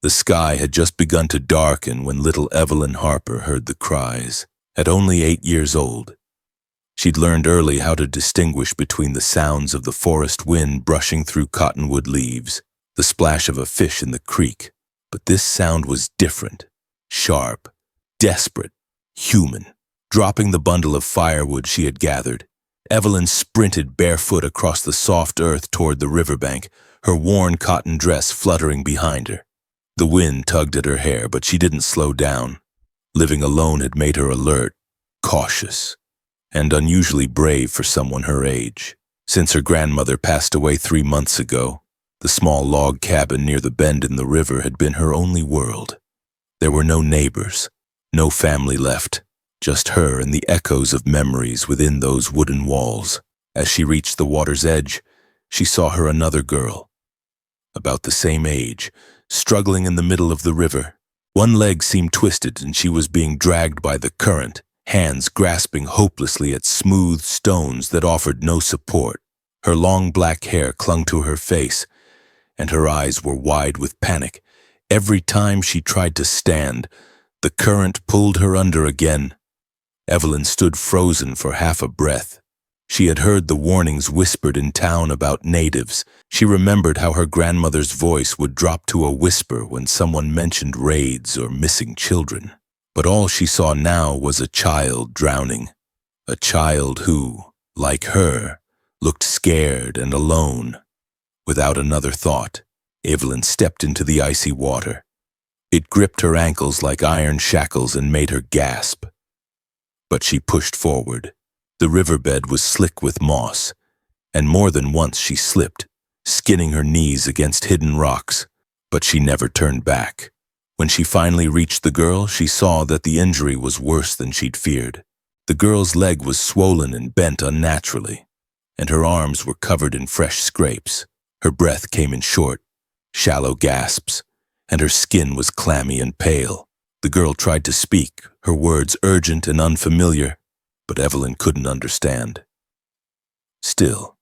The sky had just begun to darken when little Evelyn Harper heard the cries. At only 8 years old, she'd learned early how to distinguish between the sounds of the forest wind brushing through cottonwood leaves, the splash of a fish in the creek. But this sound was different, sharp, desperate, human. Dropping the bundle of firewood she had gathered, Evelyn sprinted barefoot across the soft earth toward the riverbank, her worn cotton dress fluttering behind her. The wind tugged at her hair, but she didn't slow down. Living alone had made her alert, cautious, and unusually brave for someone her age. Since her grandmother passed away 3 months ago, the small log cabin near the bend in the river had been her only world. There were no neighbors, no family left, just her and the echoes of memories within those wooden walls. As she reached the water's edge, she saw her another girl, about the same age, struggling in the middle of the river. One leg seemed twisted and she was being dragged by the current, hands grasping hopelessly at smooth stones that offered no support. Her long black hair clung to her face, and her eyes were wide with panic. Every time she tried to stand, the current pulled her under again. Evelyn stood frozen for half a breath. She had heard the warnings whispered in town about natives. She remembered how her grandmother's voice would drop to a whisper when someone mentioned raids or missing children. But all she saw now was a child drowning. A child who, like her, looked scared and alone. Without another thought, Evelyn stepped into the icy water. It gripped her ankles like iron shackles and made her gasp. But she pushed forward. The riverbed was slick with moss, and more than once she slipped, skinning her knees against hidden rocks. But she never turned back. When she finally reached the girl, she saw that the injury was worse than she'd feared. The girl's leg was swollen and bent unnaturally, and her arms were covered in fresh scrapes. Her breath came in short, shallow gasps, and her skin was clammy and pale. The girl tried to speak, her words urgent and unfamiliar, but Evelyn couldn't understand. Still,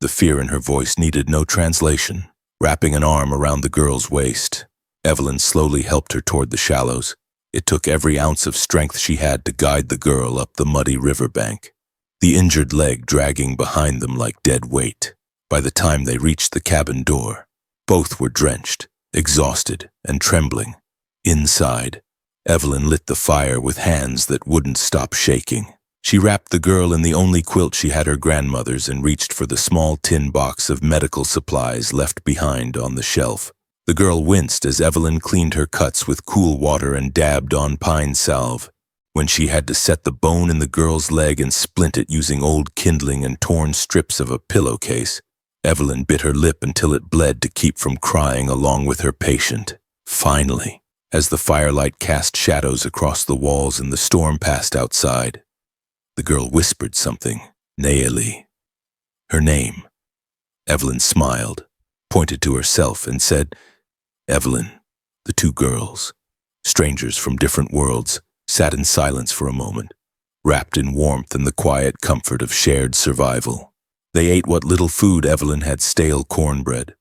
the fear in her voice needed no translation. Wrapping an arm around the girl's waist, Evelyn slowly helped her toward the shallows. It took every ounce of strength she had to guide the girl up the muddy riverbank, the injured leg dragging behind them like dead weight. By the time they reached the cabin door, both were drenched, exhausted, and trembling. Inside, Evelyn lit the fire with hands that wouldn't stop shaking. She wrapped the girl in the only quilt she had, her grandmother's, and reached for the small tin box of medical supplies left behind on the shelf. The girl winced as Evelyn cleaned her cuts with cool water and dabbed on pine salve. When she had to set the bone in the girl's leg and splint it using old kindling and torn strips of a pillowcase, Evelyn bit her lip until it bled to keep from crying along with her patient. Finally, as the firelight cast shadows across the walls and the storm passed outside, the girl whispered something, Naeli. Her name. Evelyn smiled, pointed to herself, and said, Evelyn. The two girls, strangers from different worlds, sat in silence for a moment, wrapped in warmth and the quiet comfort of shared survival. They ate what little food Evelyn had: stale cornbread,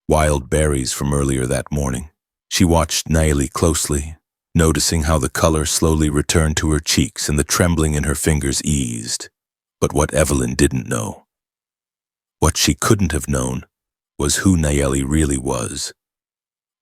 wild berries from earlier that morning. She watched Naeli closely, noticing how the color slowly returned to her cheeks and the trembling in her fingers eased. But what Evelyn didn't know, what she couldn't have known, was who Naeli really was.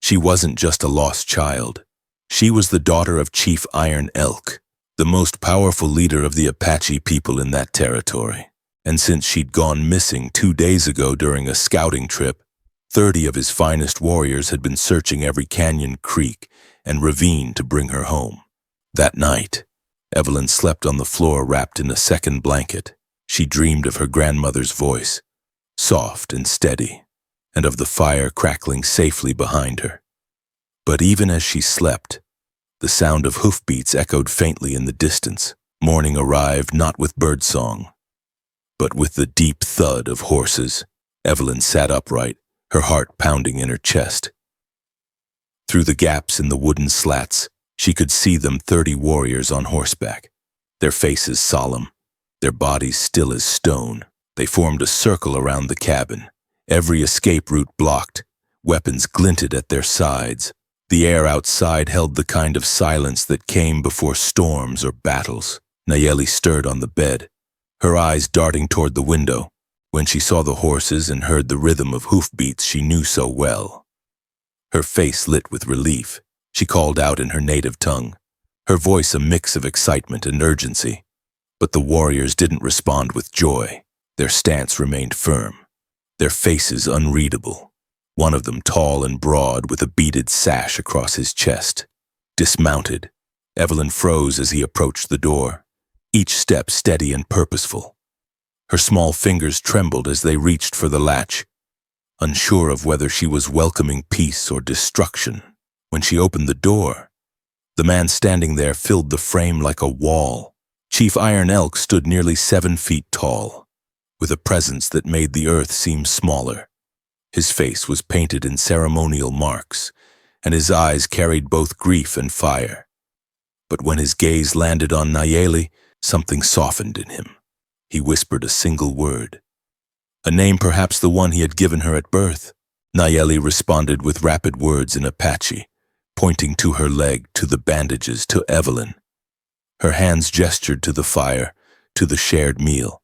She wasn't just a lost child. She was the daughter of Chief Iron Elk, the most powerful leader of the Apache people in that territory. And since she'd gone missing 2 days ago during a scouting trip, 30 of his finest warriors had been searching every canyon, creek, and ravine to bring her home. That night, Evelyn slept on the floor wrapped in a second blanket. She dreamed of her grandmother's voice, soft and steady, and of the fire crackling safely behind her. But even as she slept, the sound of hoofbeats echoed faintly in the distance. Morning arrived not with birdsong, but with the deep thud of horses. Evelyn sat upright, her heart pounding in her chest. Through the gaps in the wooden slats, she could see them, 30 warriors on horseback, their faces solemn, their bodies still as stone. They formed a circle around the cabin, every escape route blocked. Weapons glinted at their sides. The air outside held the kind of silence that came before storms or battles. Nayeli stirred on the bed, her eyes darting toward the window, when she saw the horses and heard the rhythm of hoofbeats she knew so well. Her face lit with relief. She called out in her native tongue, her voice a mix of excitement and urgency. But the warriors didn't respond with joy. Their stance remained firm, their faces unreadable. One of them tall and broad with a beaded sash across his chest. Dismounted, Evelyn froze as he approached the door, each step steady and purposeful. Her small fingers trembled as they reached for the latch, unsure of whether she was welcoming peace or destruction. When she opened the door, the man standing there filled the frame like a wall. Chief Iron Elk stood nearly 7 feet tall, with a presence that made the earth seem smaller. His face was painted in ceremonial marks, and his eyes carried both grief and fire. But when his gaze landed on Nayeli, something softened in him. He whispered a single word. A name, perhaps the one he had given her at birth. Nayeli responded with rapid words in Apache, pointing to her leg, to the bandages, to Evelyn. Her hands gestured to the fire, to the shared meal,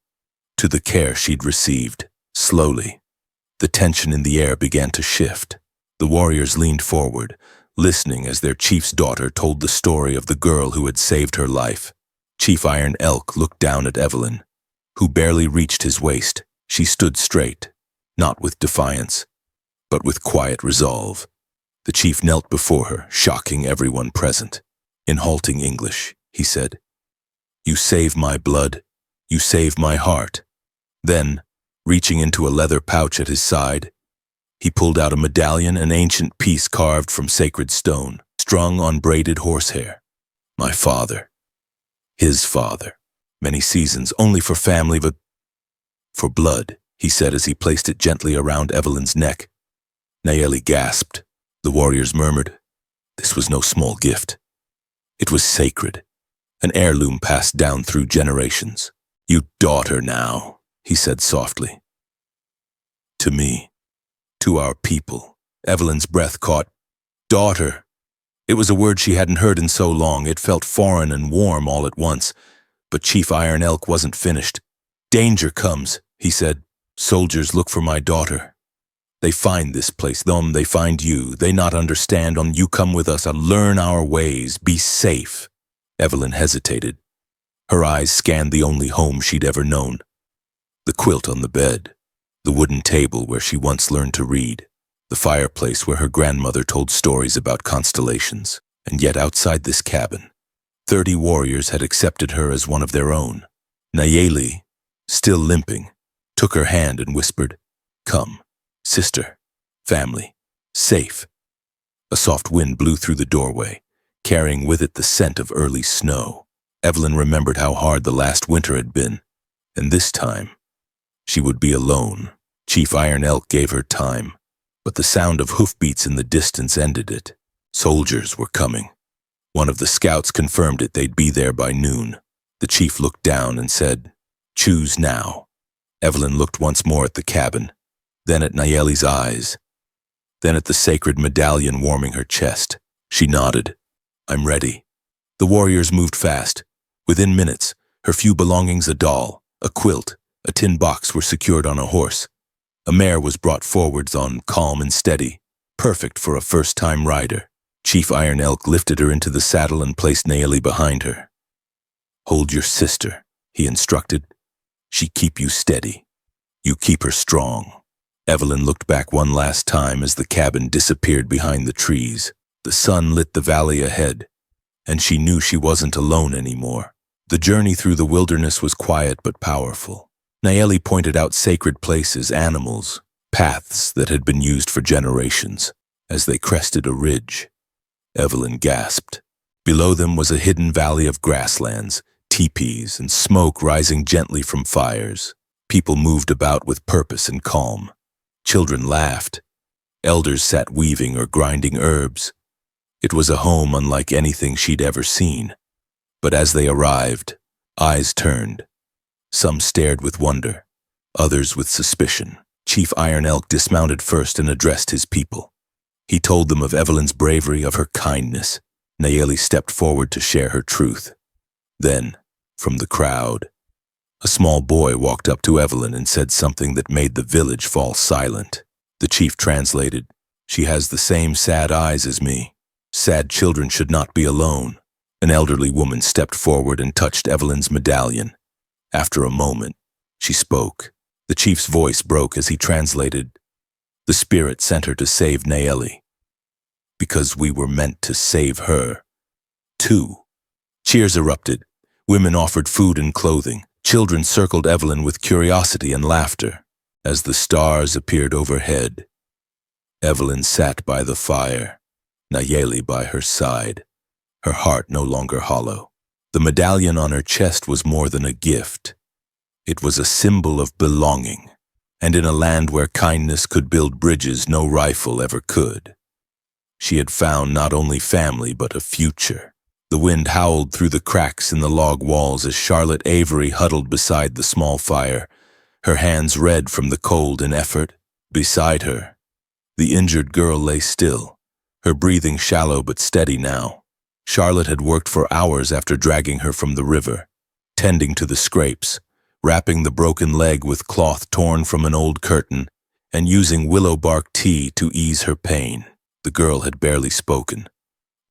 to the care she'd received. Slowly, the tension in the air began to shift. The warriors leaned forward, listening as their chief's daughter told the story of the girl who had saved her life. Chief Iron Elk looked down at Evelyn, who barely reached his waist. She stood straight, not with defiance, but with quiet resolve. The chief knelt before her, shocking everyone present. In halting English, he said, "You save my blood, you save my heart." Then, reaching into a leather pouch at his side, he pulled out a medallion, an ancient piece carved from sacred stone, strung on braided horsehair. "My father, his father, many seasons, only for family, but for blood," he said as he placed it gently around Evelyn's neck. Nayeli gasped. The warriors murmured. This was no small gift. It was sacred, an heirloom passed down through generations. "You daughter now," he said softly. "To me, to our people." Evelyn's breath caught. Daughter. It was a word she hadn't heard in so long. It felt foreign and warm all at once. But Chief Iron Elk wasn't finished. "Danger comes," he said. "Soldiers look for my daughter. They find this place, they find you. They not understand on you come with us and learn our ways. Be safe." Evelyn hesitated. Her eyes scanned the only home she'd ever known. The quilt on the bed, the wooden table where she once learned to read, the fireplace where her grandmother told stories about constellations. And yet outside this cabin, 30 warriors had accepted her as one of their own. Nayeli, still limping, took her hand and whispered, "Come, sister, family, safe." A soft wind blew through the doorway, carrying with it the scent of early snow. Evelyn remembered how hard the last winter had been, and this time, she would be alone. Chief Iron Elk gave her time, but the sound of hoofbeats in the distance ended it. Soldiers were coming. One of the scouts confirmed it. They'd be there by noon. The chief looked down and said, "Choose now." Evelyn looked once more at the cabin, then at Nayeli's eyes, then at the sacred medallion warming her chest. She nodded. "I'm ready." The warriors moved fast. Within minutes, her few belongings, a doll, a quilt, a tin box, were secured on a horse. A mare was brought forwards on, calm and steady, perfect for a first-time rider. Chief Iron Elk lifted her into the saddle and placed Nayeli behind her. "Hold your sister," he instructed. "She keep you steady. You keep her strong." Evelyn looked back one last time as the cabin disappeared behind the trees. The sun lit the valley ahead, and she knew she wasn't alone anymore. The journey through the wilderness was quiet but powerful. Nayeli pointed out sacred places, animals, paths that had been used for generations. As they crested a ridge, Evelyn gasped. Below them was a hidden valley of grasslands, teepees, and smoke rising gently from fires. People moved about with purpose and calm. Children laughed. Elders sat weaving or grinding herbs. It was a home unlike anything she'd ever seen. But as they arrived, eyes turned. Some stared with wonder, others with suspicion. Chief Iron Elk dismounted first and addressed his people. He told them of Evelyn's bravery, of her kindness. Nayeli stepped forward to share her truth. Then, from the crowd, a small boy walked up to Evelyn and said something that made the village fall silent. The chief translated, "She has the same sad eyes as me. Sad children should not be alone." An elderly woman stepped forward and touched Evelyn's medallion. After a moment, she spoke. The chief's voice broke as he translated, "The spirit sent her to save Nayeli, because we were meant to save her, too." Cheers erupted. Women offered food and clothing. Children circled Evelyn with curiosity and laughter. As the stars appeared overhead, Evelyn sat by the fire, Nayeli by her side, her heart no longer hollow. The medallion on her chest was more than a gift. It was a symbol of belonging, and in a land where kindness could build bridges no rifle ever could. She had found not only family but a future. The wind howled through the cracks in the log walls as Charlotte Avery huddled beside the small fire, her hands red from the cold and effort. Beside her, the injured girl lay still, her breathing shallow but steady now. Charlotte had worked for hours after dragging her from the river, tending to the scrapes, wrapping the broken leg with cloth torn from an old curtain, and using willow bark tea to ease her pain. The girl had barely spoken,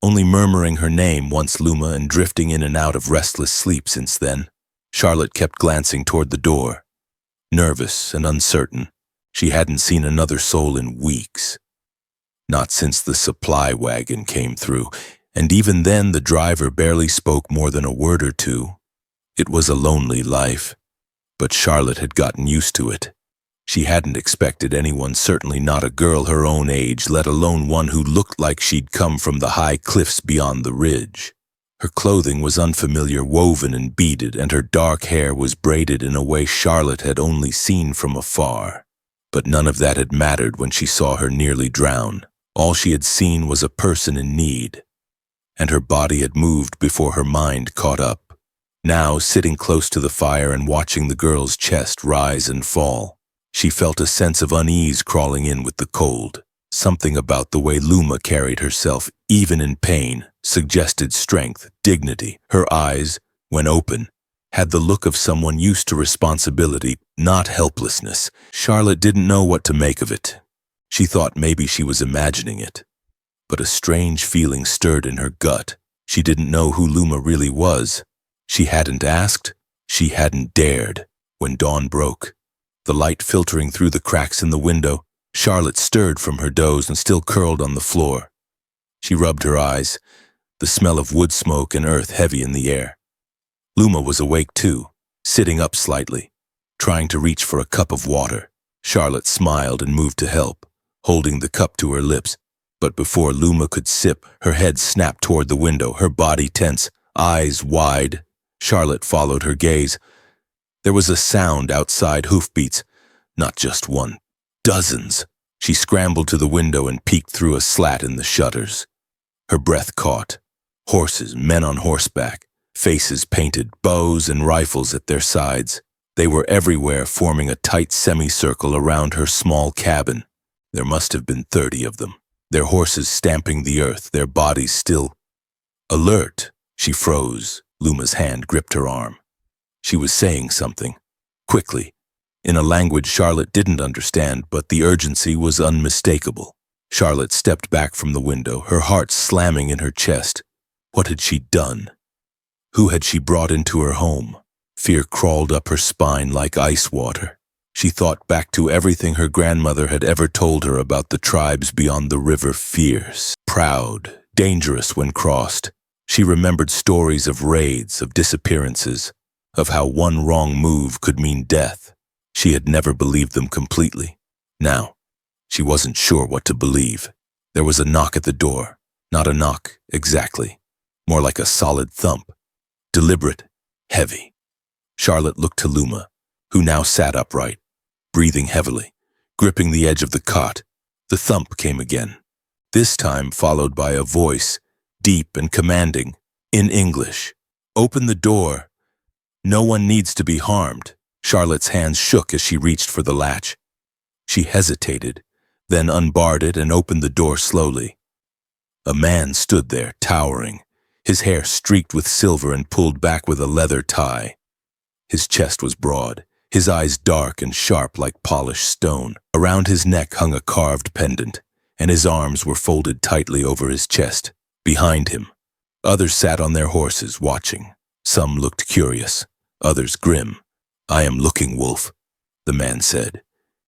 only murmuring her name once Luma and drifting in and out of restless sleep since then. Charlotte kept glancing toward the door, nervous and uncertain. She hadn't seen another soul in weeks. Not since the supply wagon came through, and even then the driver barely spoke more than a word or two. It was a lonely life, but Charlotte had gotten used to it. She hadn't expected anyone, certainly not a girl her own age, let alone one who looked like she'd come from the high cliffs beyond the ridge. Her clothing was unfamiliar, woven and beaded, and her dark hair was braided in a way Charlotte had only seen from afar. But none of that had mattered when she saw her nearly drown. All she had seen was a person in need, and her body had moved before her mind caught up. Now, sitting close to the fire and watching the girl's chest rise and fall, she felt a sense of unease crawling in with the cold. Something about the way Luma carried herself, even in pain, suggested strength, dignity. Her eyes, when open, had the look of someone used to responsibility, not helplessness. Charlotte didn't know what to make of it. She thought maybe she was imagining it. But a strange feeling stirred in her gut. She didn't know who Luma really was. She hadn't asked. She hadn't dared. When dawn broke, the light filtering through the cracks in the window, Charlotte stirred from her doze and still curled on the floor. She rubbed her eyes, the smell of wood smoke and earth heavy in the air. Luma was awake too, sitting up slightly, trying to reach for a cup of water. Charlotte smiled and moved to help, holding the cup to her lips. But before Luma could sip, her head snapped toward the window, her body tense, eyes wide. Charlotte followed her gaze. There was a sound outside, hoofbeats, not just one, dozens. She scrambled to the window and peeked through a slat in the shutters. Her breath caught. Horses, men on horseback, faces painted, bows and rifles at their sides. They were everywhere, forming a tight semicircle around her small cabin. There must have been 30 of them, their horses stamping the earth, their bodies still alert. She froze. Luma's hand gripped her arm. She was saying something, quickly, in a language Charlotte didn't understand, but the urgency was unmistakable. Charlotte stepped back from the window, her heart slamming in her chest. What had she done? Who had she brought into her home? Fear crawled up her spine like ice water. She thought back to everything her grandmother had ever told her about the tribes beyond the river, fierce, proud, dangerous when crossed. She remembered stories of raids, of disappearances, of how one wrong move could mean death. She had never believed them completely. Now, she wasn't sure what to believe. There was a knock at the door. Not a knock, exactly. More like a solid thump. Deliberate, heavy. Charlotte looked to Luma, who now sat upright, breathing heavily, gripping the edge of the cot. The thump came again, this time followed by a voice, deep and commanding, in English. "Open the door. No one needs to be harmed." Charlotte's hands shook as she reached for the latch. She hesitated, then unbarred it and opened the door slowly. A man stood there, towering, his hair streaked with silver and pulled back with a leather tie. His chest was broad, his eyes dark and sharp like polished stone. Around his neck hung a carved pendant, and his arms were folded tightly over his chest. Behind him, others sat on their horses, watching. Some looked curious, others grim. "I am looking, Wolf," the man said,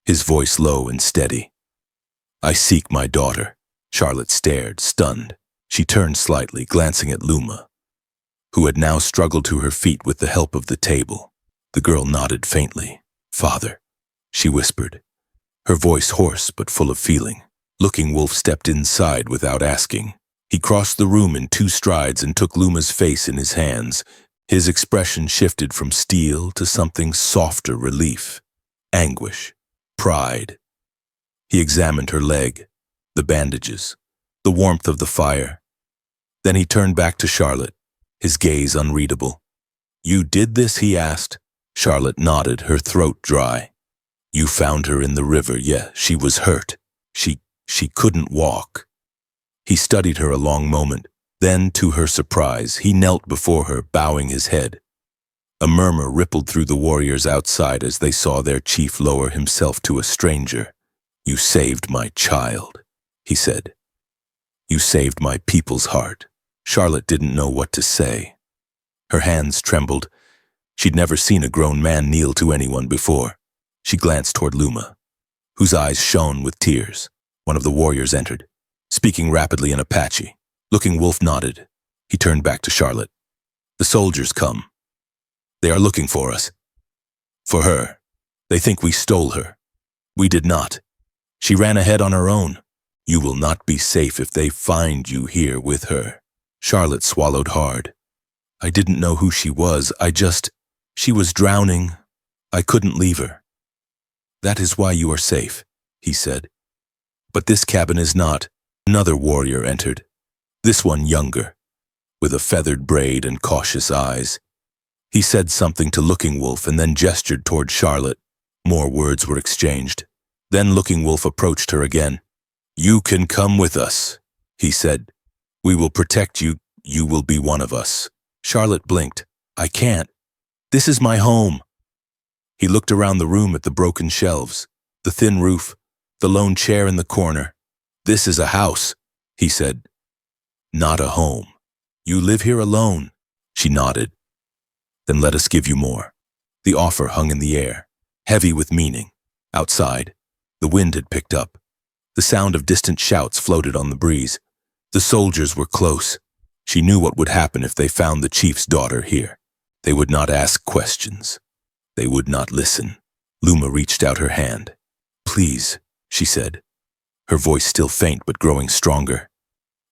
his voice low and steady. "I seek my daughter." Charlotte stared, stunned. She turned slightly, glancing at Luma, who had now struggled to her feet with the help of the table. The girl nodded faintly. "Father," she whispered, her voice hoarse but full of feeling. Looking Wolf stepped inside without asking. He crossed the room in 2 strides and took Luma's face in his hands. His expression shifted from steel to something softer: relief, anguish, pride. He examined her leg, the bandages, the warmth of the fire. Then he turned back to Charlotte, his gaze unreadable. "You did this?" he asked. Charlotte nodded, her throat dry. "You found her in the river, yeah. She was hurt. She couldn't walk." He studied her a long moment. Then, to her surprise, he knelt before her, bowing his head. A murmur rippled through the warriors outside as they saw their chief lower himself to a stranger. "You saved my child," he said. "You saved my people's heart." Charlotte didn't know what to say. Her hands trembled. She'd never seen a grown man kneel to anyone before. She glanced toward Luma, whose eyes shone with tears. One of the warriors entered, speaking rapidly in Apache. Looking Wolf nodded. He turned back to Charlotte. "The soldiers come. They are looking for us. For her. They think we stole her. We did not. She ran ahead on her own. You will not be safe if they find you here with her." Charlotte swallowed hard. "I didn't know who she was. She was drowning. I couldn't leave her." "That is why you are safe," he said. "But this cabin is not." Another warrior entered. This one younger, with a feathered braid and cautious eyes. He said something to Looking Wolf and then gestured toward Charlotte. More words were exchanged. Then Looking Wolf approached her again. "You can come with us," he said. "We will protect you. You will be one of us." Charlotte blinked. "I can't. This is my home." He looked around the room at the broken shelves, the thin roof, the lone chair in the corner. "This is a house," he said. "Not a home. You live here alone." She nodded. "Then let us give you more." The offer hung in the air, heavy with meaning. Outside, the wind had picked up. The sound of distant shouts floated on the breeze. The soldiers were close. She knew what would happen if they found the chief's daughter here. They would not ask questions. They would not listen. Luma reached out her hand. "Please," she said, her voice still faint but growing stronger.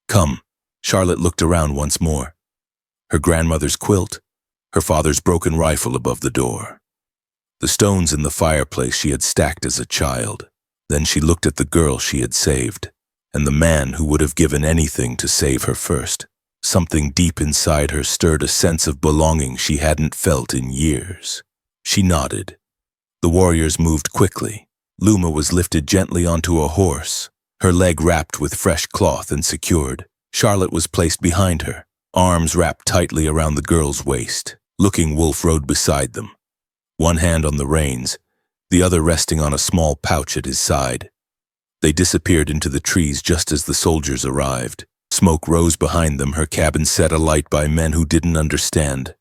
"Come." Charlotte looked around once more. Her grandmother's quilt, her father's broken rifle above the door. The stones in the fireplace she had stacked as a child. Then she looked at the girl she had saved, and the man who would have given anything to save her first. Something deep inside her stirred a sense of belonging she hadn't felt in years. She nodded. The warriors moved quickly. Luma was lifted gently onto a horse, her leg wrapped with fresh cloth and secured. Charlotte was placed behind her, arms wrapped tightly around the girl's waist. Looking Wolf rode beside them, one hand on the reins, the other resting on a small pouch at his side. They disappeared into the trees just as the soldiers arrived. Smoke rose behind them, her cabin set alight by men who didn't understand,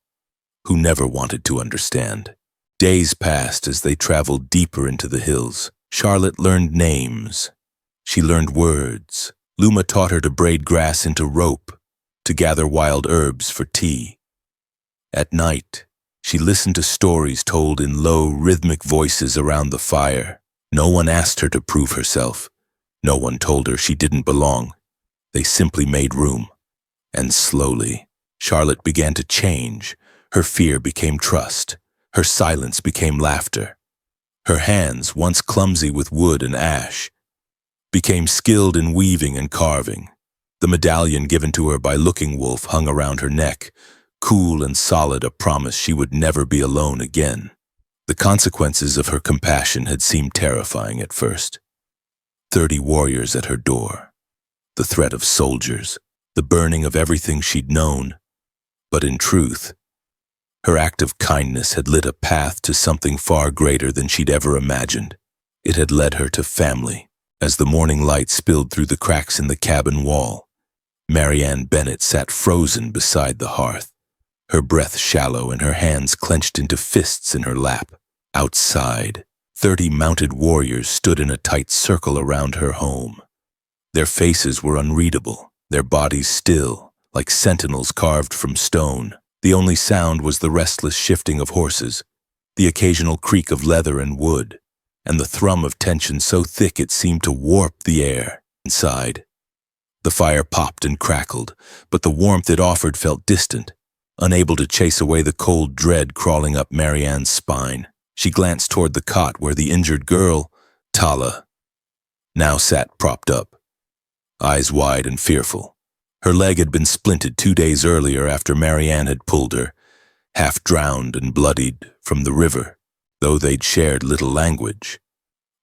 who never wanted to understand. Days passed as they traveled deeper into the hills. Charlotte learned names. She learned words. Luma taught her to braid grass into rope, to gather wild herbs for tea. At night, she listened to stories told in low, rhythmic voices around the fire. No one asked her to prove herself. No one told her she didn't belong. They simply made room. And slowly, Charlotte began to change. Her fear became trust. Her silence became laughter. Her hands, once clumsy with wood and ash, became skilled in weaving and carving. The medallion given to her by Looking Wolf hung around her neck, cool and solid, a promise she would never be alone again. The consequences of her compassion had seemed terrifying at first. 30 warriors at her door. The threat of soldiers, the burning of everything she'd known. But in truth, her act of kindness had lit a path to something far greater than she'd ever imagined. It had led her to family. As the morning light spilled through the cracks in the cabin wall, Marianne Bennett sat frozen beside the hearth, her breath shallow and her hands clenched into fists in her lap. Outside, 30 mounted warriors stood in a tight circle around her home. Their faces were unreadable, their bodies still, like sentinels carved from stone. The only sound was the restless shifting of horses, the occasional creak of leather and wood, and the thrum of tension so thick it seemed to warp the air. Inside, the fire popped and crackled, but the warmth it offered felt distant, unable to chase away the cold dread crawling up Marianne's spine. She glanced toward the cot where the injured girl, Tala, now sat propped up, eyes wide and fearful. Her leg had been splinted 2 days earlier after Marianne had pulled her, half drowned and bloodied, from the river. Though they'd shared little language,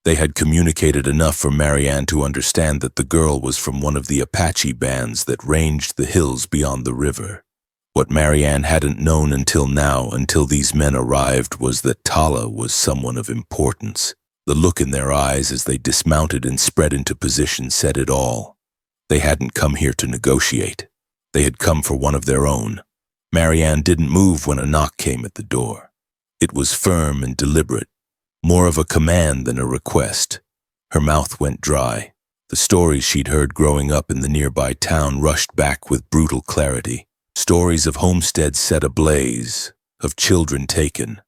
they had communicated enough for Marianne to understand that the girl was from one of the Apache bands that ranged the hills beyond the river. What Marianne hadn't known until now, until these men arrived, was that Tala was someone of importance. The look in their eyes as they dismounted and spread into position said it all. They hadn't come here to negotiate. They had come for one of their own. Marianne didn't move when a knock came at the door. It was firm and deliberate, more of a command than a request. Her mouth went dry. The stories she'd heard growing up in the nearby town rushed back with brutal clarity. Stories of homesteads set ablaze, of children taken,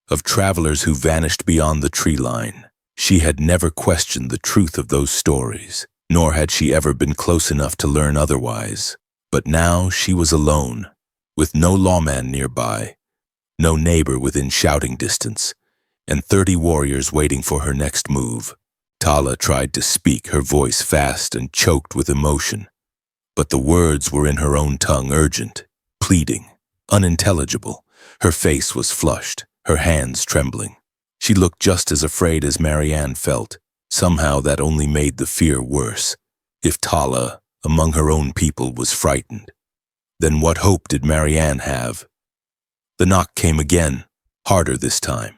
of travelers who vanished beyond the tree line. She had never questioned the truth of those stories, nor had she ever been close enough to learn otherwise. But now she was alone, with no lawman nearby, no neighbor within shouting distance, and 30 warriors waiting for her next move. Tala tried to speak, her voice fast and choked with emotion. But the words were in her own tongue, urgent, pleading, unintelligible. Her face was flushed, her hands trembling. She looked just as afraid as Marianne felt. Somehow that only made the fear worse. If Tala, among her own people, was frightened, then what hope did Marianne have? The knock came again, harder this time,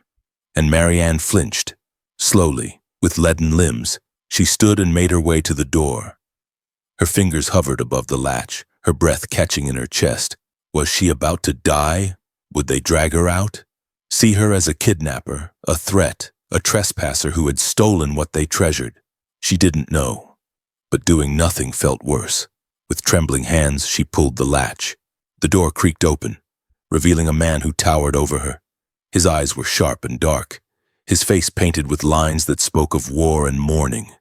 and Marianne flinched. Slowly, with leaden limbs, she stood and made her way to the door. Her fingers hovered above the latch, her breath catching in her chest. Was she about to die? Would they drag her out? See her as a kidnapper, a threat, a trespasser who had stolen what they treasured? She didn't know, but doing nothing felt worse. With trembling hands, she pulled the latch. The door creaked open, revealing a man who towered over her. His eyes were sharp and dark, his face painted with lines that spoke of war and mourning.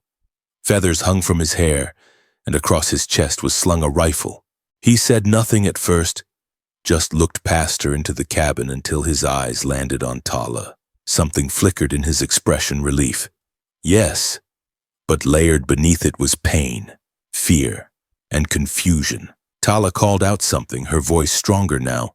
Feathers hung from his hair, and across his chest was slung a rifle. He said nothing at first, just looked past her into the cabin until his eyes landed on Tala. Something flickered in his expression, relief. Yes, but layered beneath it was pain, fear, and confusion. Tala called out something, her voice stronger now,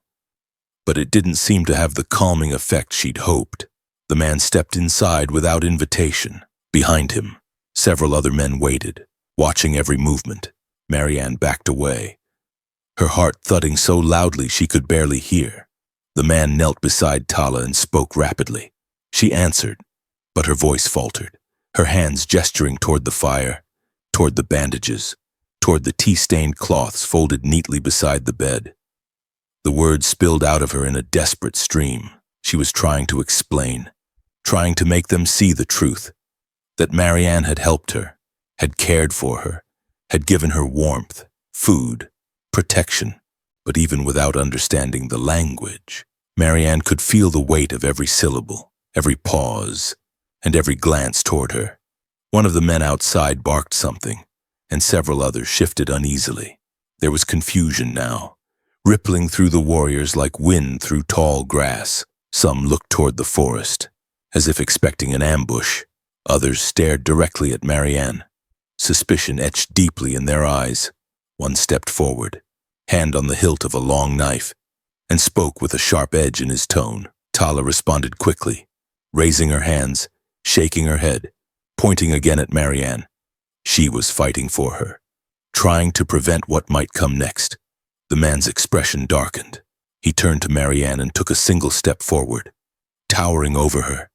but it didn't seem to have the calming effect she'd hoped. The man stepped inside without invitation. Behind him, several other men waited, watching every movement. Marianne backed away, her heart thudding so loudly she could barely hear. The man knelt beside Tala and spoke rapidly. She answered, but her voice faltered, her hands gesturing toward the fire, toward the bandages, toward the tea-stained cloths folded neatly beside the bed. The words spilled out of her in a desperate stream. She was trying to explain, trying to make them see the truth, that Marianne had helped her, had cared for her, had given her warmth, food, protection. But even without understanding the language, Marianne could feel the weight of every syllable, every pause, and every glance toward her. One of the men outside barked something, and several others shifted uneasily. There was confusion now, rippling through the warriors like wind through tall grass. Some looked toward the forest, as if expecting an ambush. Others stared directly at Marianne, suspicion etched deeply in their eyes. One stepped forward, hand on the hilt of a long knife, and spoke with a sharp edge in his tone. Tala responded quickly, raising her hands, shaking her head, pointing again at Marianne. She was fighting for her, trying to prevent what might come next. The man's expression darkened. He turned to Marianne and took a single step forward, towering over her.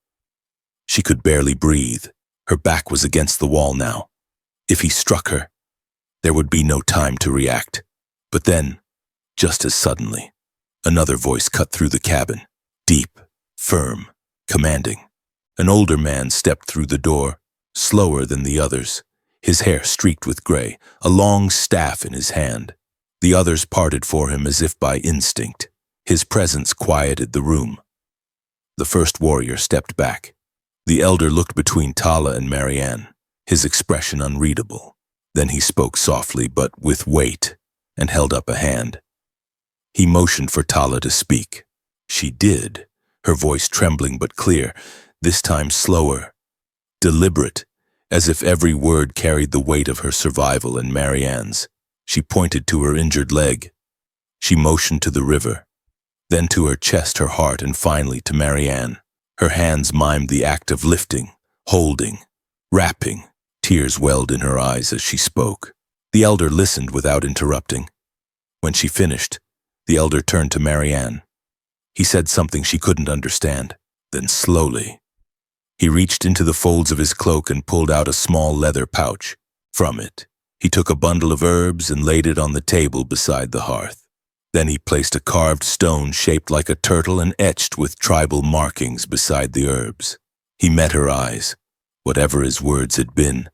She could barely breathe. Her back was against the wall now. If he struck her, there would be no time to react. But then, just as suddenly, another voice cut through the cabin, deep, firm, commanding. An older man stepped through the door, slower than the others, his hair streaked with gray, a long staff in his hand. The others parted for him as if by instinct. His presence quieted the room. The first warrior stepped back. The elder looked between Tala and Marianne, his expression unreadable. Then he spoke softly but with weight and held up a hand. He motioned for Tala to speak. She did, her voice trembling but clear, this time slower, deliberate, as if every word carried the weight of her survival and Marianne's. She pointed to her injured leg. She motioned to the river, then to her chest, her heart, and finally to Marianne. Her hands mimed the act of lifting, holding, wrapping. Tears welled in her eyes as she spoke. The elder listened without interrupting. When she finished, the elder turned to Marianne. He said something she couldn't understand. Then slowly, he reached into the folds of his cloak and pulled out a small leather pouch. From it, he took a bundle of herbs and laid it on the table beside the hearth. Then he placed a carved stone shaped like a turtle and etched with tribal markings beside the herbs. He met her eyes, whatever his words had been.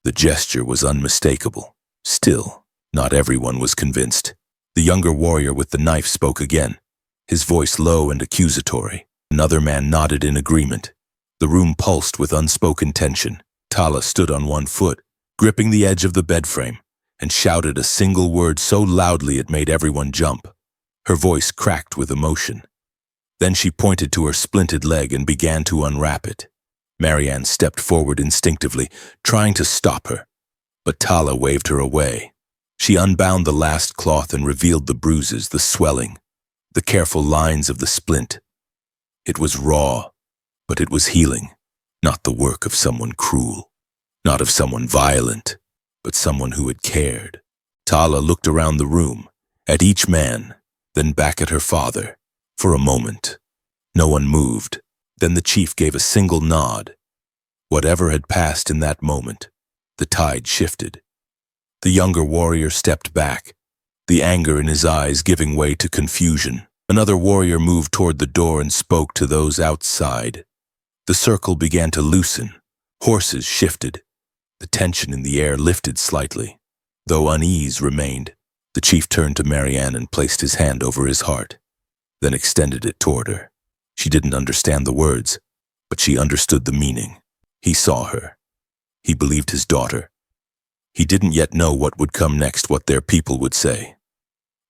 The gesture was unmistakable. Still, not everyone was convinced. The younger warrior with the knife spoke again, his voice low and accusatory. Another man nodded in agreement. The room pulsed with unspoken tension. Tala stood on one foot, gripping the edge of the bed frame, and shouted a single word so loudly it made everyone jump. Her voice cracked with emotion. Then she pointed to her splinted leg and began to unwrap it. Marianne stepped forward instinctively, trying to stop her, but Tala waved her away. She unbound the last cloth and revealed the bruises, the swelling, the careful lines of the splint. It was raw, but it was healing, not the work of someone cruel, not of someone violent, but someone who had cared. Tala looked around the room, at each man, then back at her father. For a moment, no one moved. Then the chief gave a single nod. Whatever had passed in that moment, the tide shifted. The younger warrior stepped back, the anger in his eyes giving way to confusion. Another warrior moved toward the door and spoke to those outside. The circle began to loosen. Horses shifted. The tension in the air lifted slightly. Though unease remained, the chief turned to Marianne and placed his hand over his heart, then extended it toward her. She didn't understand the words, but she understood the meaning. He saw her. He believed his daughter. He didn't yet know what would come next, what their people would say,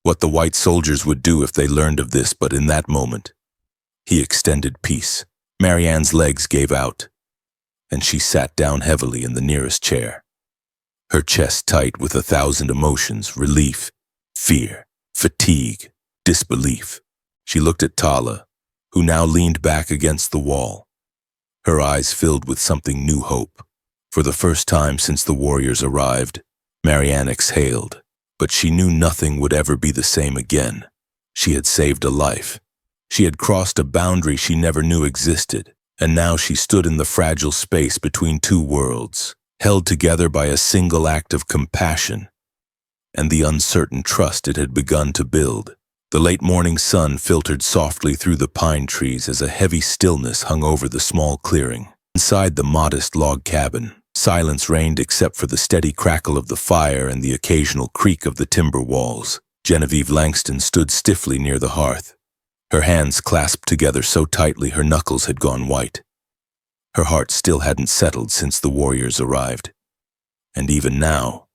what the white soldiers would do if they learned of this, but in that moment, he extended peace. Marianne's legs gave out, and she sat down heavily in the nearest chair, her chest tight with 1,000 emotions, relief, fear, fatigue, disbelief. She looked at Tala, who now leaned back against the wall, her eyes filled with something new hope. For the first time since the warriors arrived, Marianne exhaled, but she knew nothing would ever be the same again. She had saved a life. She had crossed a boundary she never knew existed, and now she stood in the fragile space between two worlds, held together by a single act of compassion and the uncertain trust it had begun to build. The late morning sun filtered softly through the pine trees as a heavy stillness hung over the small clearing. Inside the modest log cabin, silence reigned except for the steady crackle of the fire and the occasional creak of the timber walls. Genevieve Langston stood stiffly near the hearth, her hands clasped together so tightly her knuckles had gone white. Her heart still hadn't settled since the warriors arrived, and even now,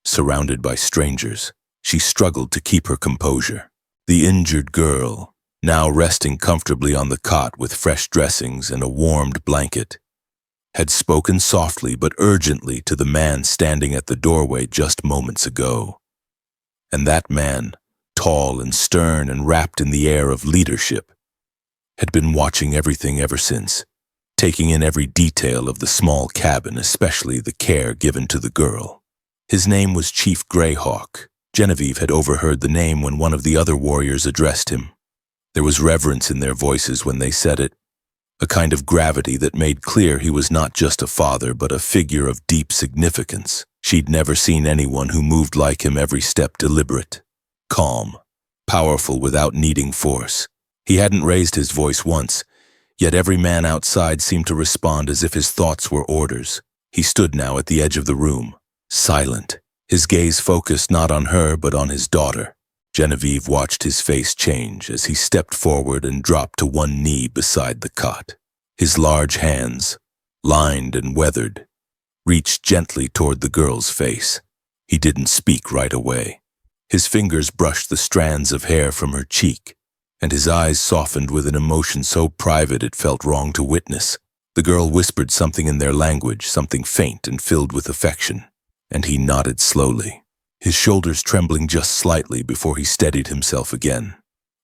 surrounded by strangers, she struggled to keep her composure. The injured girl, now resting comfortably on the cot with fresh dressings and a warmed blanket, had spoken softly but urgently to the man standing at the doorway just moments ago. And that man, tall and stern and wrapped in the air of leadership, had been watching everything ever since. taking in every detail of the small cabin, especially the care given to the girl. His name was Chief Greyhawk. Genevieve had overheard the name when one of the other warriors addressed him. There was reverence in their voices when they said it, a kind of gravity that made clear he was not just a father but a figure of deep significance. She'd never seen anyone who moved like him, every step deliberate, calm, powerful without needing force. He hadn't raised his voice once, yet every man outside seemed to respond as if his thoughts were orders. He stood now at the edge of the room, silent, his gaze focused not on her but on his daughter. Genevieve watched his face change as he stepped forward and dropped to one knee beside the cot. His large hands, lined and weathered, reached gently toward the girl's face. He didn't speak right away. His fingers brushed the strands of hair from her cheek, and his eyes softened with an emotion so private it felt wrong to witness. The girl whispered something in their language, something faint and filled with affection, and he nodded slowly, his shoulders trembling just slightly before he steadied himself again.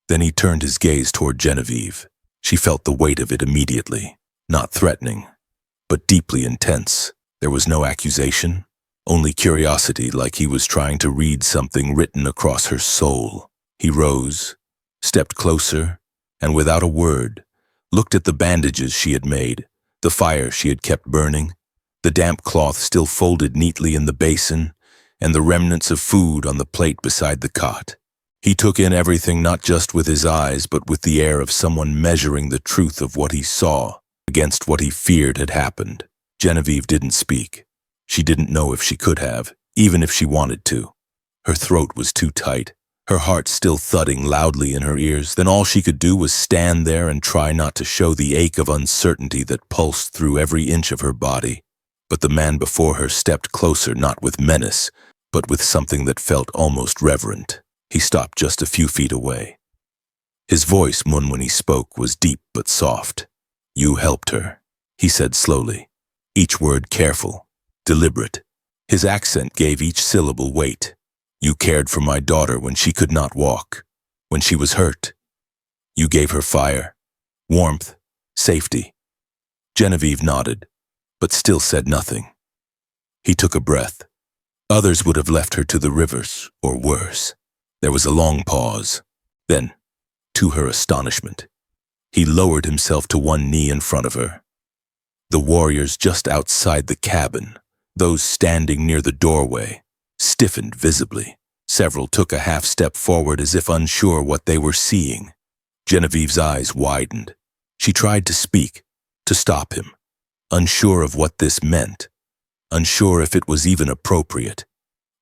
Then he turned his gaze toward Genevieve. She felt the weight of it immediately, not threatening, but deeply intense. There was no accusation, only curiosity, like he was trying to read something written across her soul. He rose, stepped closer, and without a word, looked at the bandages she had made, the fire she had kept burning, the damp cloth still folded neatly in the basin, and the remnants of food on the plate beside the cot. He took in everything not just with his eyes, but with the air of someone measuring the truth of what he saw against what he feared had happened. Genevieve didn't speak. She didn't know if she could have, even if she wanted to. Her throat was too tight, her heart still thudding loudly in her ears. Then all she could do was stand there and try not to show the ache of uncertainty that pulsed through every inch of her body. But the man before her stepped closer, not with menace, but with something that felt almost reverent. He stopped just a few feet away. His voice, when he spoke, was deep but soft. "You helped her," he said slowly, each word careful, deliberate. His accent gave each syllable weight. "You cared for my daughter when she could not walk, when she was hurt. You gave her fire, warmth, safety." Genevieve nodded, but still said nothing. He took a breath. Others would have left her to the rivers, or worse. There was a long pause. Then, to her astonishment, he lowered himself to one knee in front of her. The warriors just outside the cabin, those standing near the doorway, stiffened visibly. Several took a half step forward as if unsure what they were seeing. Genevieve's eyes widened. She tried to speak, to stop him, unsure of what this meant, unsure if it was even appropriate,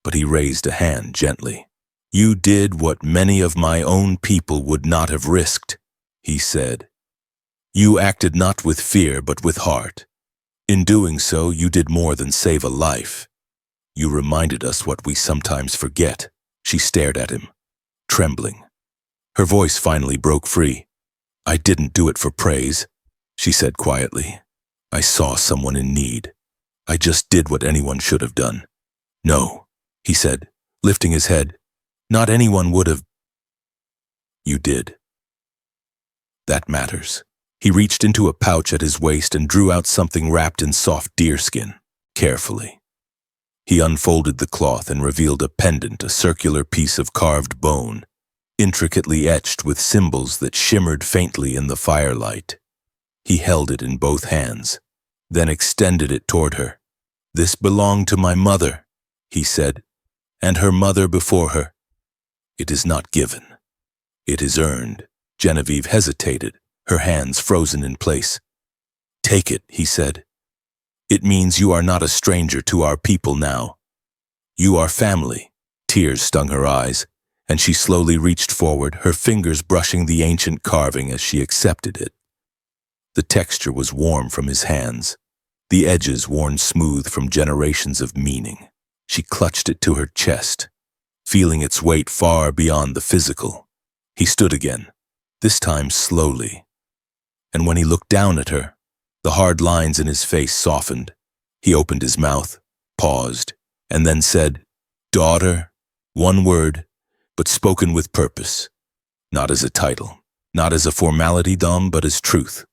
but he raised a hand gently. "You did what many of my own people would not have risked," he said. "You acted not with fear but with heart. In doing so, you did more than save a life. You reminded us what we sometimes forget." She stared at him, trembling. Her voice finally broke free. "I didn't do it for praise," she said quietly. "I saw someone in need. I just did what anyone should have done." "No," he said, lifting his head. "Not anyone would have." "You did. That matters." He reached into a pouch at his waist and drew out something wrapped in soft deerskin, carefully. He unfolded the cloth and revealed a pendant, a circular piece of carved bone, intricately etched with symbols that shimmered faintly in the firelight. He held it in both hands, then extended it toward her. "This belonged to my mother," he said, "and her mother before her. It is not given. It is earned." Genevieve hesitated, her hands frozen in place. "Take it," he said. "It means you are not a stranger to our people now. You are family." Tears stung her eyes, and she slowly reached forward, her fingers brushing the ancient carving as she accepted it. The texture was warm from his hands, the edges worn smooth from generations of meaning. She clutched it to her chest, feeling its weight far beyond the physical. He stood again, this time slowly, and when he looked down at her, the hard lines in his face softened. He opened his mouth, paused, and then said, "Daughter," one word, but spoken with purpose, not as a title, not as a formality, but as truth.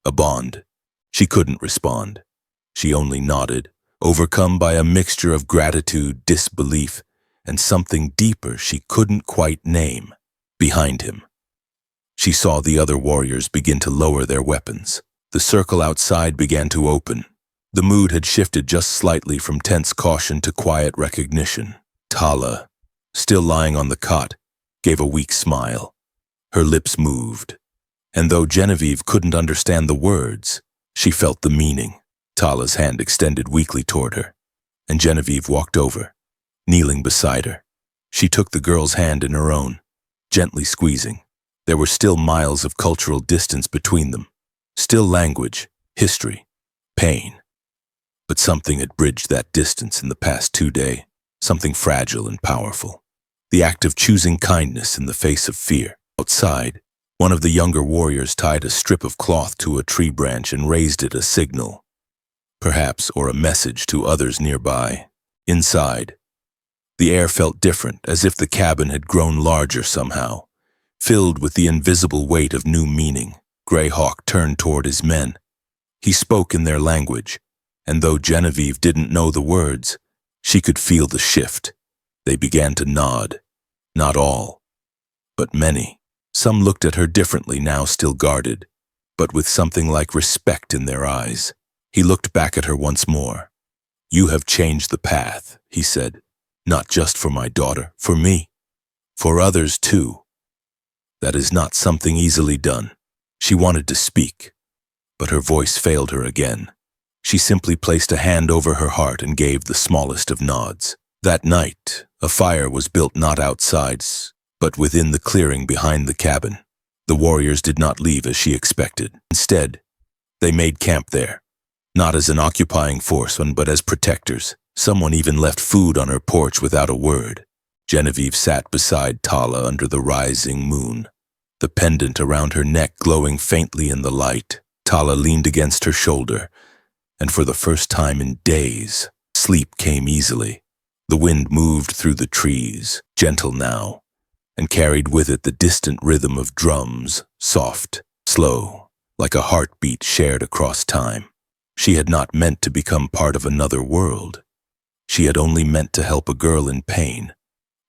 A bond, She couldn't respond. She only nodded, overcome by a mixture of gratitude, disbelief, and something deeper she couldn't quite name. Behind him, she saw the other warriors begin to lower their weapons. The circle outside began to open. The mood had shifted just slightly from tense caution to quiet recognition. Tala, still lying on the cot, gave a weak smile. Her lips moved, and though Genevieve couldn't understand the words, she felt the meaning. Tala's hand extended weakly toward her, and Genevieve walked over, kneeling beside her. She took the girl's hand in her own, gently squeezing. There were still miles of cultural distance between them, still language, history, pain. But something had bridged that distance in the past 2 days, something fragile and powerful. The act of choosing kindness in the face of fear. Outside, one of the younger warriors tied a strip of cloth to a tree branch and raised it a signal, perhaps, or a message to others nearby. Inside, the air felt different, as if the cabin had grown larger somehow, filled with the invisible weight of new meaning. Greyhawk turned toward his men. He spoke in their language, and though Genevieve didn't know the words, she could feel the shift. They began to nod. Not all, but many. Some looked at her differently now, still guarded, but with something like respect in their eyes. He looked back at her once more. "You have changed the path," he said. "Not just for my daughter, for me. For others too." That is not something easily done. She wanted to speak, but her voice failed her again. She simply placed a hand over her heart and gave the smallest of nods. That night, a fire was built not outside, but within the clearing behind the cabin. The warriors did not leave as she expected. Instead, they made camp there, not as an occupying force, but as protectors. Someone even left food on her porch without a word. Genevieve sat beside Tala under the rising moon, the pendant around her neck glowing faintly in the light. Tala leaned against her shoulder, and for the first time in days, sleep came easily. The wind moved through the trees, gentle now, and carried with it the distant rhythm of drums, soft, slow, like a heartbeat shared across time. She had not meant to become part of another world. She had only meant to help a girl in pain.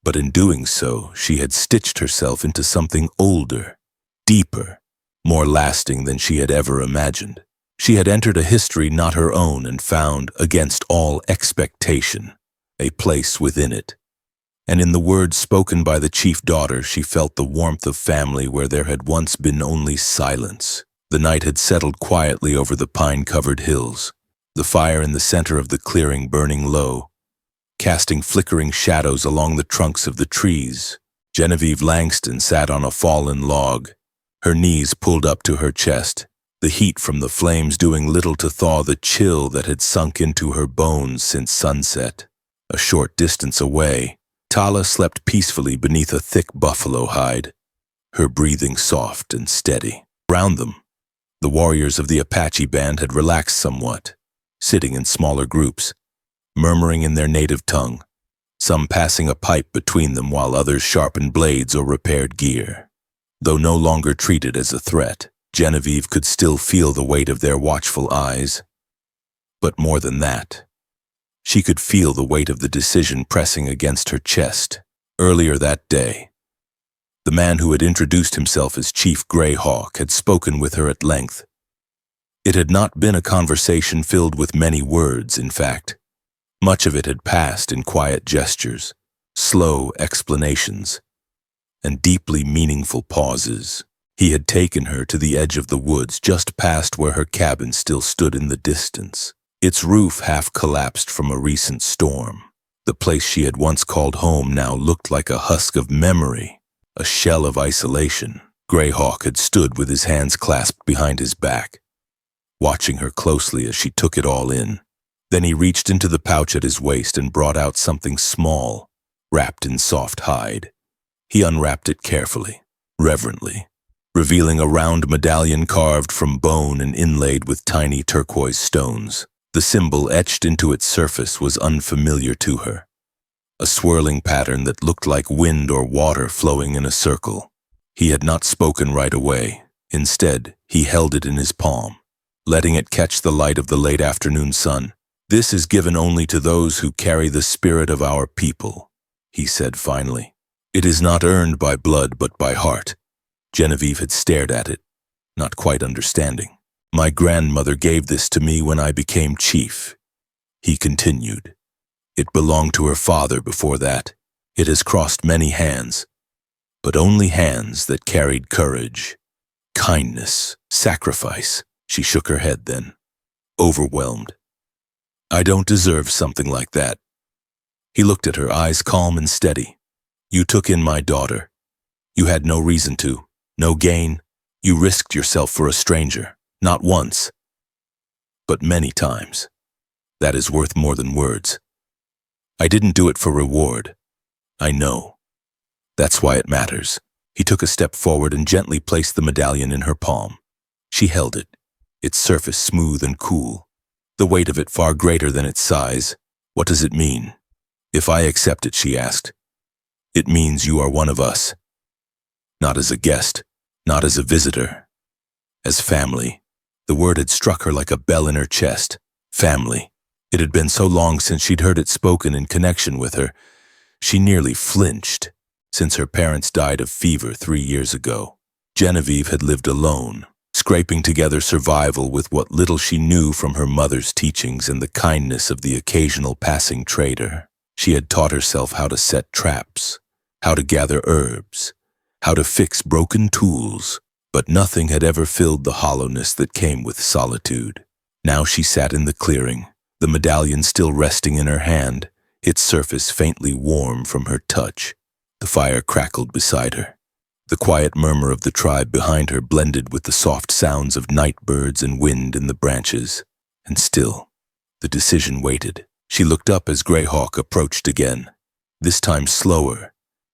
But in doing so, she had stitched herself into something older, deeper, more lasting than she had ever imagined. She had entered a history not her own and found, against all expectation, a place within it. And in the words spoken by the chief daughter, she felt the warmth of family where there had once been only silence. The night had settled quietly over the pine-covered hills, the fire in the center of the clearing burning low, casting flickering shadows along the trunks of the trees. Genevieve Langston sat on a fallen log, her knees pulled up to her chest, the heat from the flames doing little to thaw the chill that had sunk into her bones since sunset. A short distance away, Tala slept peacefully beneath a thick buffalo hide, her breathing soft and steady. Around them, the warriors of the Apache band had relaxed somewhat, sitting in smaller groups, murmuring in their native tongue, some passing a pipe between them while others sharpened blades or repaired gear. Though no longer treated as a threat, Genevieve could still feel the weight of their watchful eyes. But more than that, she could feel the weight of the decision pressing against her chest. Earlier that day, the man who had introduced himself as Chief Greyhawk had spoken with her at length. It had not been a conversation filled with many words, in fact. Much of it had passed in quiet gestures, slow explanations, and deeply meaningful pauses. He had taken her to the edge of the woods just past where her cabin still stood in the distance. Its roof half collapsed from a recent storm. The place she had once called home now looked like a husk of memory, a shell of isolation. Greyhawk had stood with his hands clasped behind his back, watching her closely as she took it all in. Then he reached into the pouch at his waist and brought out something small, wrapped in soft hide. He unwrapped it carefully, reverently, revealing a round medallion carved from bone and inlaid with tiny turquoise stones. The symbol etched into its surface was unfamiliar to her, a swirling pattern that looked like wind or water flowing in a circle. He had not spoken right away. Instead, he held it in his palm, letting it catch the light of the late afternoon sun. "This is given only to those who carry the spirit of our people," he said finally. "It is not earned by blood but by heart." Genevieve had stared at it, not quite understanding. "My grandmother gave this to me when I became chief," he continued. "It belonged to her father before that. It has crossed many hands, but only hands that carried courage, kindness, sacrifice." She shook her head then, overwhelmed. "I don't deserve something like that." He looked at her, eyes calm and steady. "You took in my daughter. You had no reason to, no gain. You risked yourself for a stranger, not once, but many times. That is worth more than words. I didn't do it for reward. I know. That's why it matters." He took a step forward and gently placed the medallion in her palm. She held it, its surface smooth and cool, the weight of it far greater than its size. "What does it mean?" "If I accept it," she asked, "it means you are one of us. Not as a guest, not as a visitor, as family." The word had struck her like a bell in her chest. Family. It had been so long since she'd heard it spoken in connection with her. She nearly flinched. Since her parents died of fever 3 years ago, Genevieve had lived alone, scraping together survival with what little she knew from her mother's teachings and the kindness of the occasional passing trader. She had taught herself how to set traps, how to gather herbs, how to fix broken tools, but nothing had ever filled the hollowness that came with solitude. Now she sat in the clearing, the medallion still resting in her hand, its surface faintly warm from her touch. The fire crackled beside her. The quiet murmur of the tribe behind her blended with the soft sounds of night birds and wind in the branches. And still, the decision waited. She looked up as Greyhawk approached again, this time slower,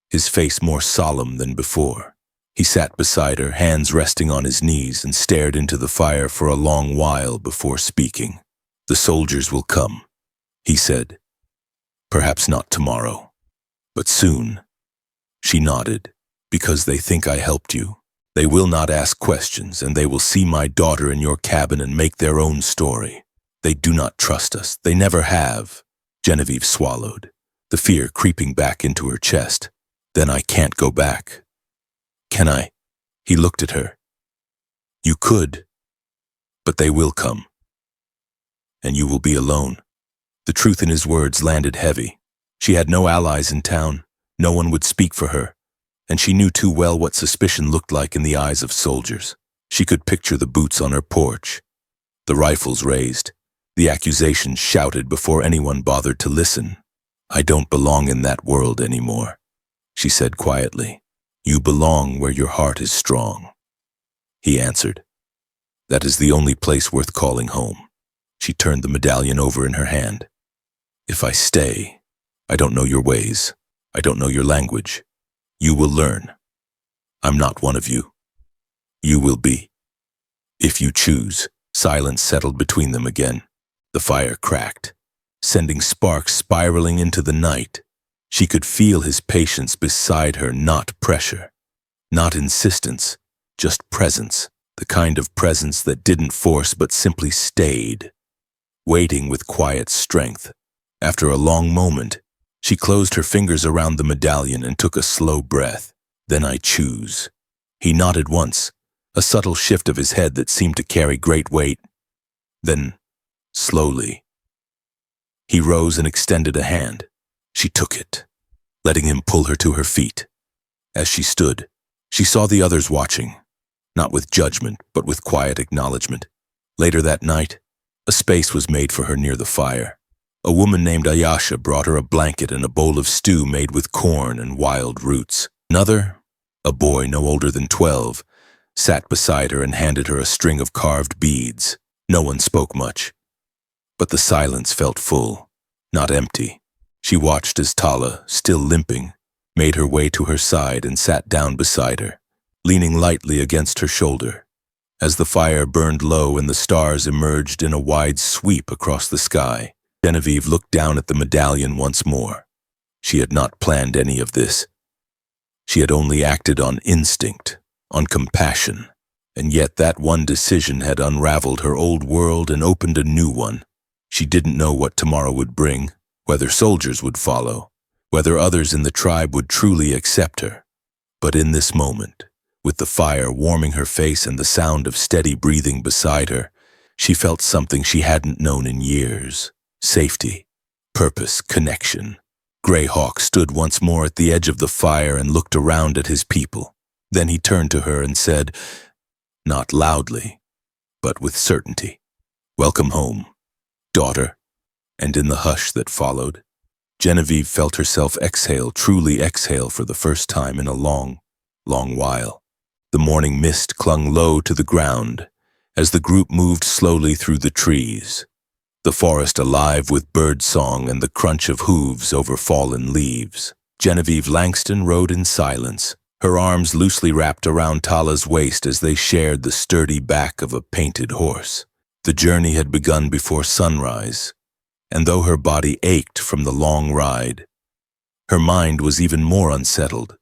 his face more solemn than before. He sat beside her, hands resting on his knees, and stared into the fire for a long while before speaking. "The soldiers will come," he said. "Perhaps not tomorrow, but soon." She nodded. "Because they think I helped you. They will not ask questions, and they will see my daughter in your cabin and make their own story. They do not trust us. They never have." Genevieve swallowed, the fear creeping back into her chest. "Then I can't go back. Can I?" He looked at her. "You could, but they will come. And you will be alone." The truth in his words landed heavy. She had no allies in town. No one would speak for her, and she knew too well what suspicion looked like in the eyes of soldiers. She could picture the boots on her porch, the rifles raised, the accusations shouted before anyone bothered to listen. "I don't belong in that world anymore," she said quietly. "You belong where your heart is strong," he answered. "That is the only place worth calling home." She turned the medallion over in her hand. "If I stay, I don't know your ways. I don't know your language. You will learn. I'm not one of you. You will be. If you choose." Silence settled between them again. The fire cracked, sending sparks spiraling into the night. She could feel his patience beside her, not pressure, not insistence, just presence, the kind of presence that didn't force but simply stayed, waiting with quiet strength. After a long moment, she closed her fingers around the medallion and took a slow breath. "Then I choose." He nodded once, a subtle shift of his head that seemed to carry great weight. Then, slowly, he rose and extended a hand. She took it, letting him pull her to her feet. As she stood, she saw the others watching, not with judgment, but with quiet acknowledgement. Later that night, a space was made for her near the fire. A woman named Ayasha brought her a blanket and a bowl of stew made with corn and wild roots. Another, a boy no older than 12, sat beside her and handed her a string of carved beads. No one spoke much, but the silence felt full, not empty. She watched as Tala, still limping, made her way to her side and sat down beside her, leaning lightly against her shoulder. As the fire burned low and the stars emerged in a wide sweep across the sky, Genevieve looked down at the medallion once more. She had not planned any of this. She had only acted on instinct, on compassion, And yet that one decision had unraveled her old world and opened a new one. She didn't know what tomorrow would bring, whether soldiers would follow, whether others in the tribe would truly accept her. But in this moment, with the fire warming her face and the sound of steady breathing beside her, she felt something she hadn't known in years. Safety, purpose, connection. Greyhawk stood once more at the edge of the fire and looked around at his people. Then he turned to her and said, not loudly, but with certainty, "Welcome home, daughter." And in the hush that followed, Genevieve felt herself exhale, truly exhale for the first time in a long, long while. The morning mist clung low to the ground as the group moved slowly through the trees, the forest alive with bird song and the crunch of hooves over fallen leaves. Genevieve Langston rode in silence, her arms loosely wrapped around Tala's waist as they shared the sturdy back of a painted horse. The journey had begun before sunrise, and though her body ached from the long ride, her mind was even more unsettled.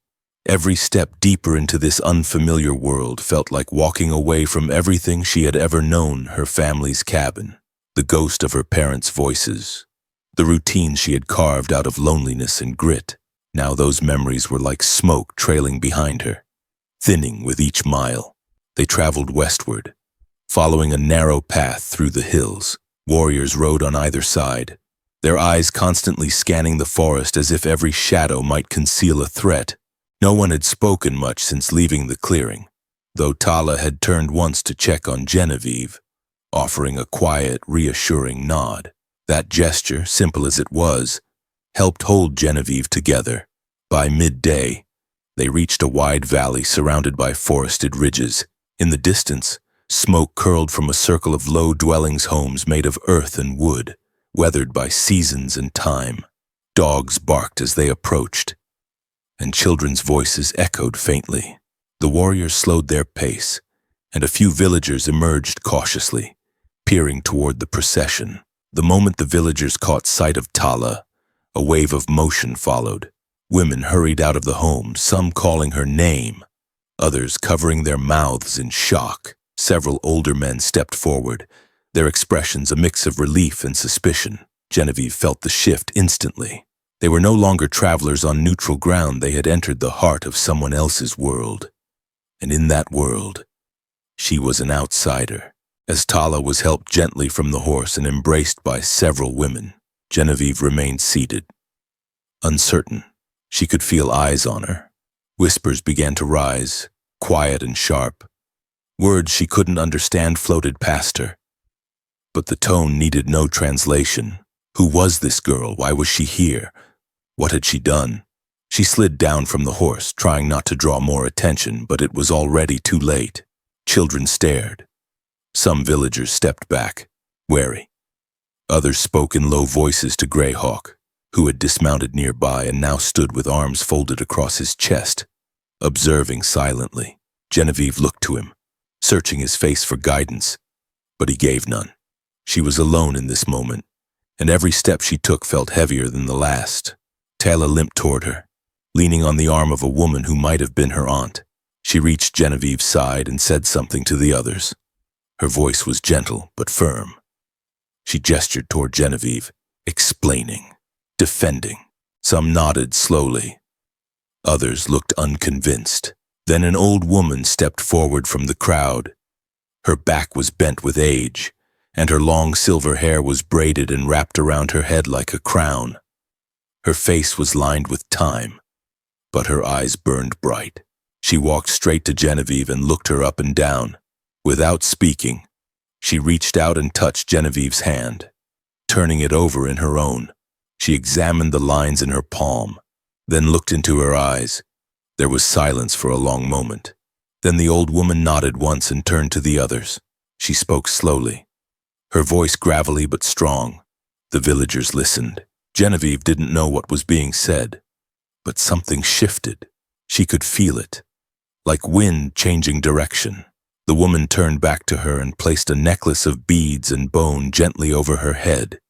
Every step deeper into this unfamiliar world felt like walking away from everything she had ever known: her family's cabin, the ghost of her parents' voices, the routine she had carved out of loneliness and grit. Now those memories were like smoke trailing behind her, thinning with each mile. They traveled westward, following a narrow path through the hills. Warriors rode on either side, their eyes constantly scanning the forest as if every shadow might conceal a threat. No one had spoken much since leaving the clearing, though Tala had turned once to check on Genevieve, offering a quiet, reassuring nod. That gesture, simple as it was, helped hold Genevieve together. By midday, they reached a wide valley surrounded by forested ridges. In the distance, smoke curled from a circle of low dwellings, homes made of earth and wood, weathered by seasons and time. Dogs barked as they approached, and children's voices echoed faintly. The warriors slowed their pace, and a few villagers emerged cautiously, peering toward the procession. The moment the villagers caught sight of Tala, a wave of motion followed. Women hurried out of the home, some calling her name, others covering their mouths in shock. Several older men stepped forward, their expressions a mix of relief and suspicion. Genevieve felt the shift instantly. They were no longer travelers on neutral ground. They had entered the heart of someone else's world. And in that world, she was an outsider. As Tala was helped gently from the horse and embraced by several women, Genevieve remained seated, uncertain. She could feel eyes on her. Whispers began to rise, quiet and sharp. Words she couldn't understand floated past her. But the tone needed no translation. Who was this girl? Why was she here? What had she done? She slid down from the horse, trying not to draw more attention, but it was already too late. Children stared. Some villagers stepped back, wary. Others spoke in low voices to Greyhawk, who had dismounted nearby and now stood with arms folded across his chest, observing silently. Genevieve looked to him, searching his face for guidance, but he gave none. She was alone in this moment, and every step she took felt heavier than the last. Tala limped toward her, leaning on the arm of a woman who might have been her aunt. She reached Genevieve's side and said something to the others. Her voice was gentle but firm. She gestured toward Genevieve, explaining, defending. Some nodded slowly. Others looked unconvinced. Then an old woman stepped forward from the crowd. Her back was bent with age, and her long silver hair was braided and wrapped around her head like a crown. Her face was lined with time, but her eyes burned bright. She walked straight to Genevieve and looked her up and down. Without speaking, she reached out and touched Genevieve's hand. Turning it over in her own, she examined the lines in her palm, then looked into her eyes. There was silence for a long moment. Then the old woman nodded once and turned to the others. She spoke slowly, her voice gravelly but strong. The villagers listened. Genevieve didn't know what was being said, but something shifted. She could feel it, like wind changing direction. The woman turned back to her and placed a necklace of beads and bone gently over her head.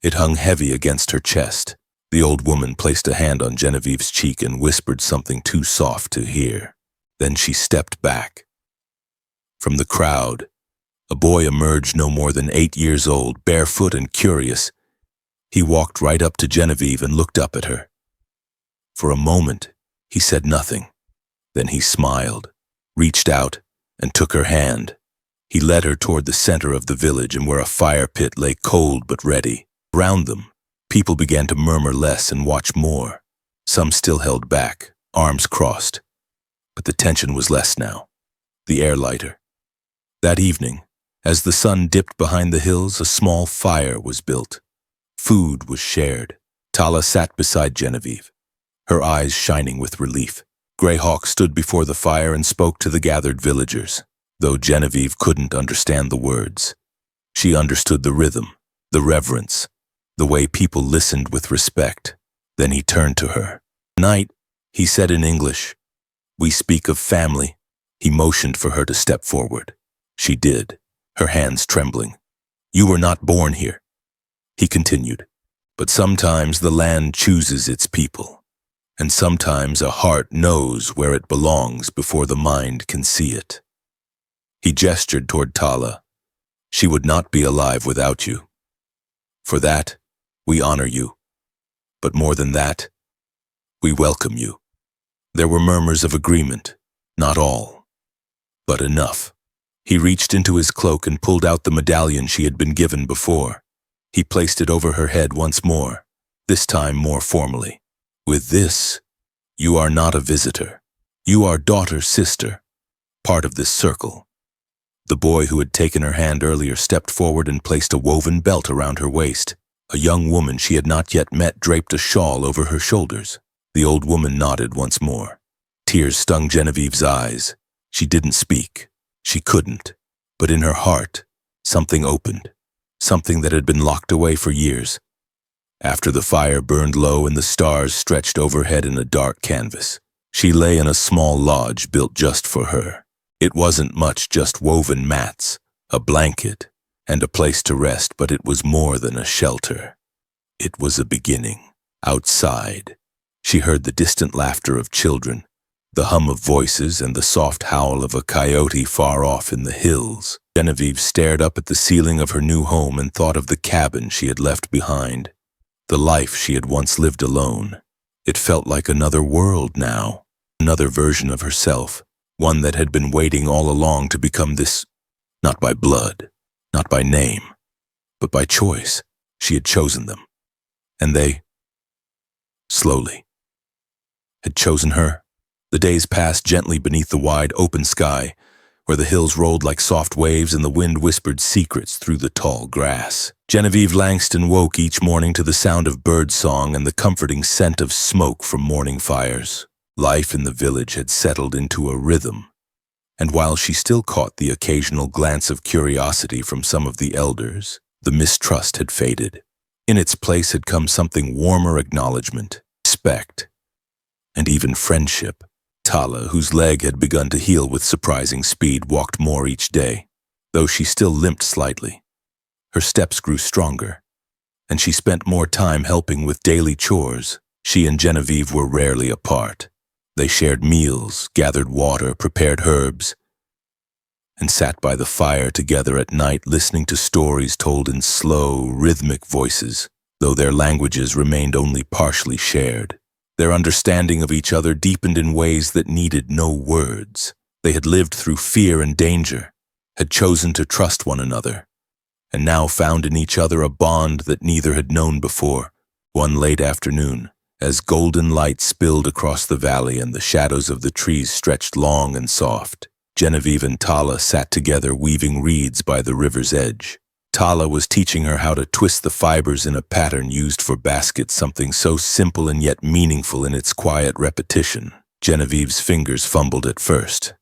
It hung heavy against her chest. The old woman placed a hand on Genevieve's cheek and whispered something too soft to hear. Then she stepped back. From the crowd, a boy emerged no more than 8 years old, barefoot and curious. He walked right up to Genevieve and looked up at her. For a moment, he said nothing. Then he smiled, reached out, and took her hand. He led her toward the center of the village and where a fire pit lay cold but ready. Around them, people began to murmur less and watch more. Some still held back, arms crossed. But the tension was less now, the air lighter. That evening, as the sun dipped behind the hills, a small fire was built. Food was shared. Tala sat beside Genevieve, her eyes shining with relief. Greyhawk stood before the fire and spoke to the gathered villagers. Though Genevieve couldn't understand the words, she understood the rhythm, the reverence, the way people listened with respect. Then he turned to her. "Tonight," he said in English, "we speak of family." He motioned for her to step forward. She did, her hands trembling. "You were not born here," he continued, "but sometimes the land chooses its people, and sometimes a heart knows where it belongs before the mind can see it." He gestured toward Tala. "She would not be alive without you. For that, we honor you. But more than that, we welcome you." There were murmurs of agreement, not all, but enough. He reached into his cloak and pulled out the medallion she had been given before. He placed it over her head once more, this time more formally. "With this, you are not a visitor. You are daughter, sister, part of this circle." The boy who had taken her hand earlier stepped forward and placed a woven belt around her waist. A young woman she had not yet met draped a shawl over her shoulders. The old woman nodded once more. Tears stung Genevieve's eyes. She didn't speak. She couldn't. But in her heart, something opened. Something that had been locked away for years. After the fire burned low and the stars stretched overhead in a dark canvas, she lay in a small lodge built just for her. It wasn't much, just woven mats, a blanket, and a place to rest, but it was more than a shelter. It was a beginning. Outside, she heard the distant laughter of children, the hum of voices, and the soft howl of a coyote far off in the hills. Genevieve stared up at the ceiling of her new home and thought of the cabin she had left behind, the life she had once lived alone. It felt like another world now, another version of herself, one that had been waiting all along to become this, not by blood, not by name, but by choice. She had chosen them, and they, slowly, had chosen her. The days passed gently beneath the wide open sky, where the hills rolled like soft waves and the wind whispered secrets through the tall grass. Genevieve Langston woke each morning to the sound of bird song and the comforting scent of smoke from morning fires. Life in the village had settled into a rhythm, and while she still caught the occasional glance of curiosity from some of the elders, the mistrust had faded. In its place had come something warmer: acknowledgement, respect, and even friendship. Tala, whose leg had begun to heal with surprising speed, walked more each day, though she still limped slightly. Her steps grew stronger, and she spent more time helping with daily chores. She and Genevieve were rarely apart. They shared meals, gathered water, prepared herbs, and sat by the fire together at night listening to stories told in slow, rhythmic voices, though their languages remained only partially shared. Their understanding of each other deepened in ways that needed no words. They had lived through fear and danger, had chosen to trust one another, and now found in each other a bond that neither had known before. One late afternoon, as golden light spilled across the valley and the shadows of the trees stretched long and soft, Genevieve and Tala sat together weaving reeds by the river's edge. Tala was teaching her how to twist the fibers in a pattern used for baskets, something so simple and yet meaningful in its quiet repetition. Genevieve's fingers fumbled at first,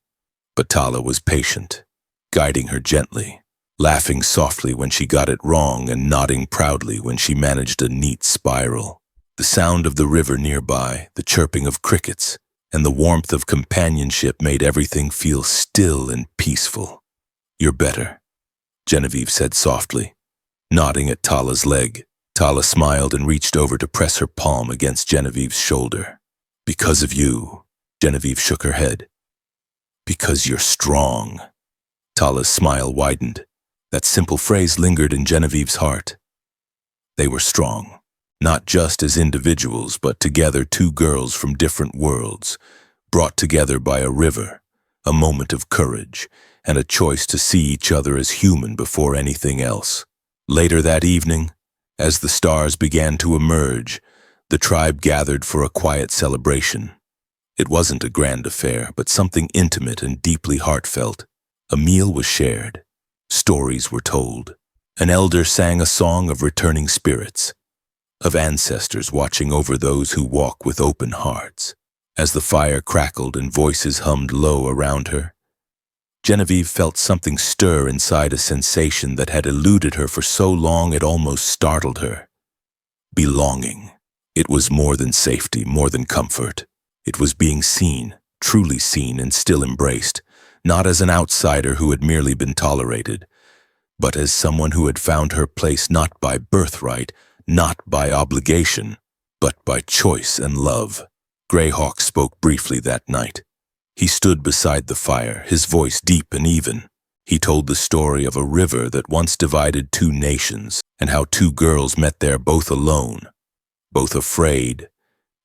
but Tala was patient, guiding her gently, laughing softly when she got it wrong and nodding proudly when she managed a neat spiral. The sound of the river nearby, the chirping of crickets, and the warmth of companionship made everything feel still and peaceful. "You're better," Genevieve said softly, nodding at Tala's leg. Tala smiled and reached over to press her palm against Genevieve's shoulder. "Because of you," Genevieve shook her head. "Because you're strong." Tala's smile widened. That simple phrase lingered in Genevieve's heart. They were strong, not just as individuals, but together, two girls from different worlds, brought together by a river, a moment of courage, and a choice to see each other as human before anything else. Later that evening, as the stars began to emerge, the tribe gathered for a quiet celebration. It wasn't a grand affair, but something intimate and deeply heartfelt. A meal was shared. Stories were told. An elder sang a song of returning spirits, of ancestors watching over those who walk with open hearts. As the fire crackled and voices hummed low around her, Genevieve felt something stir inside, a sensation that had eluded her for so long it almost startled her. Belonging. It was more than safety, more than comfort. It was being seen, truly seen and still embraced, not as an outsider who had merely been tolerated, but as someone who had found her place not by birthright, not by obligation, but by choice and love. Greyhawk spoke briefly that night. He stood beside the fire, his voice deep and even. He told the story of a river that once divided two nations, and how two girls met there, both alone, both afraid,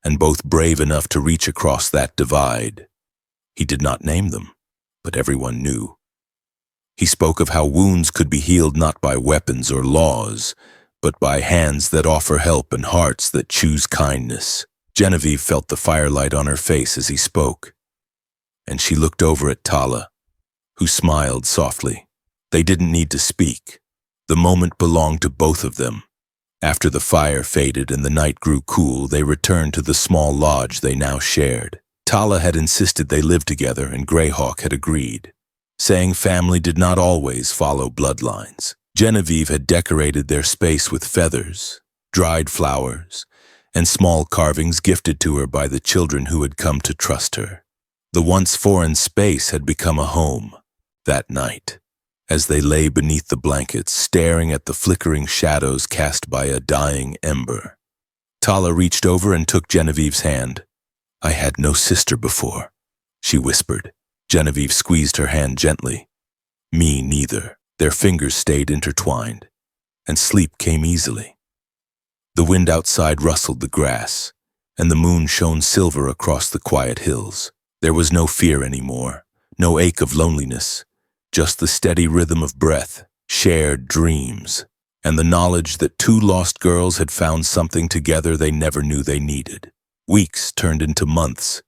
and both brave enough to reach across that divide. He did not name them, but everyone knew. He spoke of how wounds could be healed not by weapons or laws, but by hands that offer help and hearts that choose kindness. Genevieve felt the firelight on her face as he spoke, and she looked over at Tala, who smiled softly. They didn't need to speak. The moment belonged to both of them. After the fire faded and the night grew cool, they returned to the small lodge they now shared. Tala had insisted they live together, and Greyhawk had agreed, saying family did not always follow bloodlines. Genevieve had decorated their space with feathers, dried flowers, and small carvings gifted to her by the children who had come to trust her. The once foreign space had become a home. That night, as they lay beneath the blankets, staring at the flickering shadows cast by a dying ember, Tala reached over and took Genevieve's hand. "I had no sister before," she whispered. Genevieve squeezed her hand gently. "Me neither." Their fingers stayed intertwined, and sleep came easily. The wind outside rustled the grass, and the moon shone silver across the quiet hills. There was no fear anymore, no ache of loneliness, just the steady rhythm of breath, shared dreams, and the knowledge that two lost girls had found something together they never knew they needed. Weeks turned into months,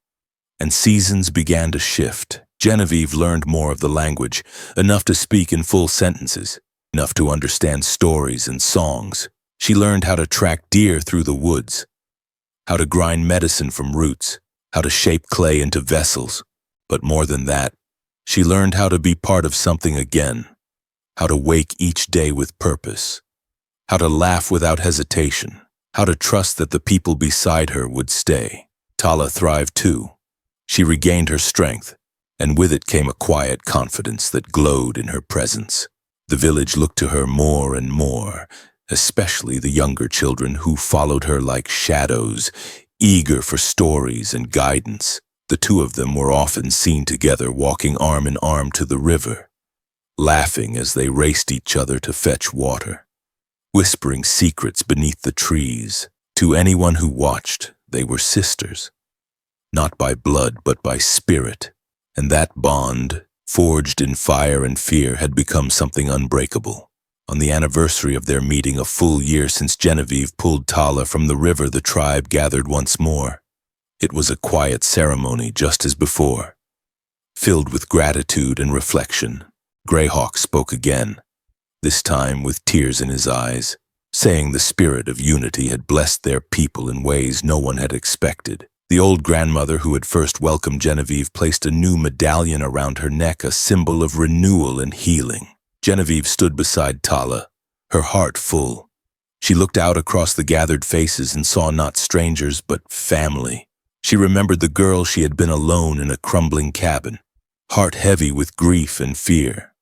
and seasons began to shift. Genevieve learned more of the language, enough to speak in full sentences, enough to understand stories and songs. She learned how to track deer through the woods, how to grind medicine from roots, how to shape clay into vessels. But more than that, she learned how to be part of something again, how to wake each day with purpose, how to laugh without hesitation, how to trust that the people beside her would stay. Tala thrived too. She regained her strength, and with it came a quiet confidence that glowed in her presence. The village looked to her more and more, especially the younger children who followed her like shadows, eager for stories and guidance. The two of them were often seen together, walking arm in arm to the river, laughing as they raced each other to fetch water, whispering secrets beneath the trees. To anyone who watched, they were sisters, not by blood but by spirit, and that bond, forged in fire and fear, had become something unbreakable. On the anniversary of their meeting, a full year since Genevieve pulled Tala from the river, the tribe gathered once more. It was a quiet ceremony, just as before, filled with gratitude and reflection. Greyhawk spoke again, this time with tears in his eyes, saying the spirit of unity had blessed their people in ways no one had expected. The old grandmother who had first welcomed Genevieve placed a new medallion around her neck, a symbol of renewal and healing. Genevieve stood beside Tala, her heart full. She looked out across the gathered faces and saw not strangers but family. She remembered the girl she had been alone in a crumbling cabin, heart heavy with grief and fear.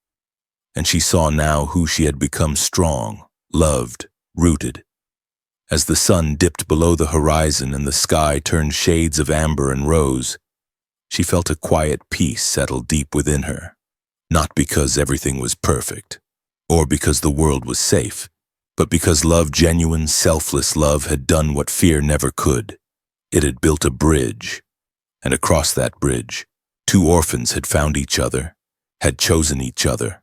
And she saw now who she had become: strong, loved, rooted. As the sun dipped below the horizon and the sky turned shades of amber and rose, she felt a quiet peace settle deep within her. not because everything was perfect, or because the world was safe, but because love, genuine, selfless love, had done what fear never could. It had built a bridge, and across that bridge, two orphans had found each other, had chosen each other,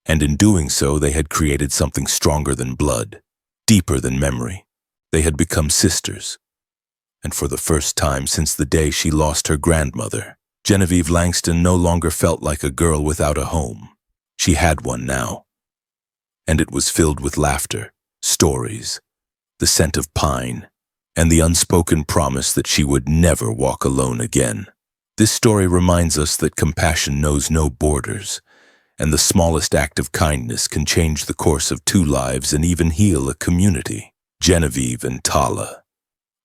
and in doing so they had created something stronger than blood, deeper than memory. They had become sisters. And for the first time since the day she lost her grandmother, Genevieve Langston no longer felt like a girl without a home. She had one now, and it was filled with laughter, stories, the scent of pine, and the unspoken promise that she would never walk alone again. This story reminds us that compassion knows no borders, and the smallest act of kindness can change the course of two lives and even heal a community. Genevieve and Tala,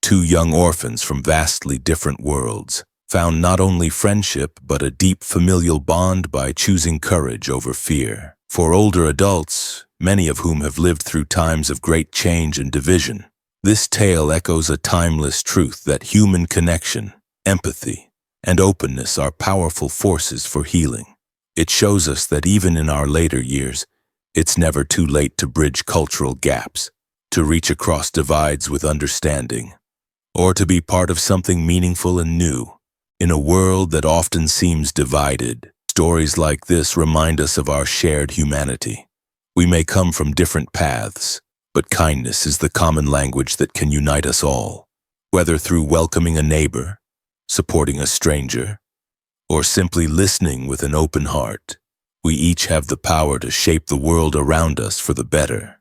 two young orphans from vastly different worlds, found not only friendship but a deep familial bond by choosing courage over fear. For older adults, many of whom have lived through times of great change and division, this tale echoes a timeless truth that human connection, empathy, and openness are powerful forces for healing. It shows us that even in our later years, it's never too late to bridge cultural gaps, to reach across divides with understanding, or to be part of something meaningful and new. In a world that often seems divided, stories like this remind us of our shared humanity. We may come from different paths, but kindness is the common language that can unite us all. Whether through welcoming a neighbor, supporting a stranger, or simply listening with an open heart, we each have the power to shape the world around us for the better.